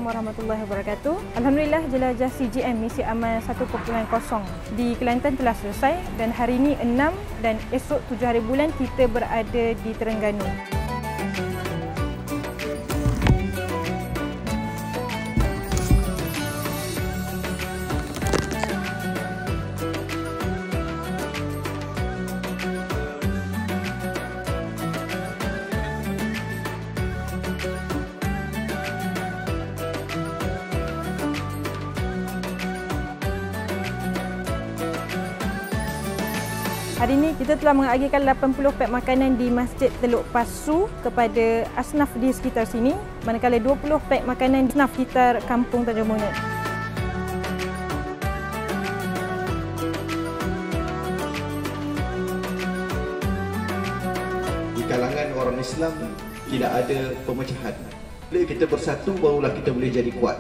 Warahmatullahi wabarakatuh. Alhamdulillah, jelajah CGM misi amal 1.0 di Kelantan telah selesai dan hari ini 6 dan esok 7 hari bulan kita berada di Terengganu. Hari ini kita telah mengagihkan 80 pek makanan di Masjid Teluk Pasu kepada asnaf di sekitar sini, manakala 20 pek makanan di asnaf sekitar Kampung Tanjung Bonut. Di kalangan orang Islam tidak ada pemecahan. Bila kita bersatu barulah kita boleh jadi kuat.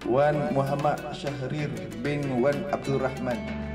Wan Muhammad Syahrir bin Wan Abdul Rahman.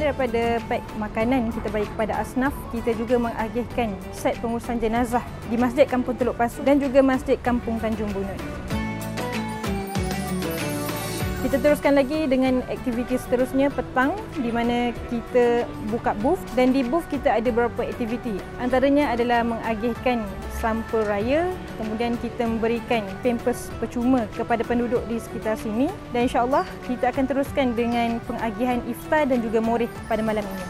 Daripada pek makanan kita bagi kepada asnaf, kita juga mengagihkan set pengurusan jenazah di Masjid Kampung Teluk Pasu dan juga Masjid Kampung Tanjung Bonut. Kita teruskan lagi dengan aktiviti seterusnya petang di mana kita buka booth, dan di booth kita ada beberapa aktiviti. Antaranya adalah mengagihkan sampel raya, kemudian kita memberikan pampers percuma kepada penduduk di sekitar sini, dan insya-Allah kita akan teruskan dengan pengagihan iftar dan juga morih pada malam ini.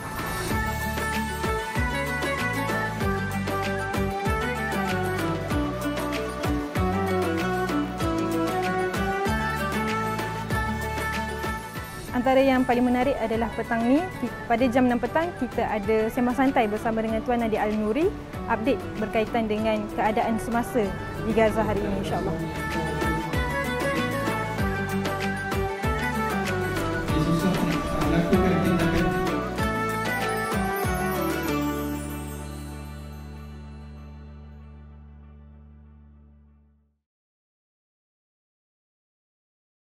Antara yang paling menarik adalah petang ni, pada jam 6 petang kita ada sembang santai bersama dengan Tuan Nadia Al-Nuri, update berkaitan dengan keadaan semasa di Gaza hari ini, insya-Allah.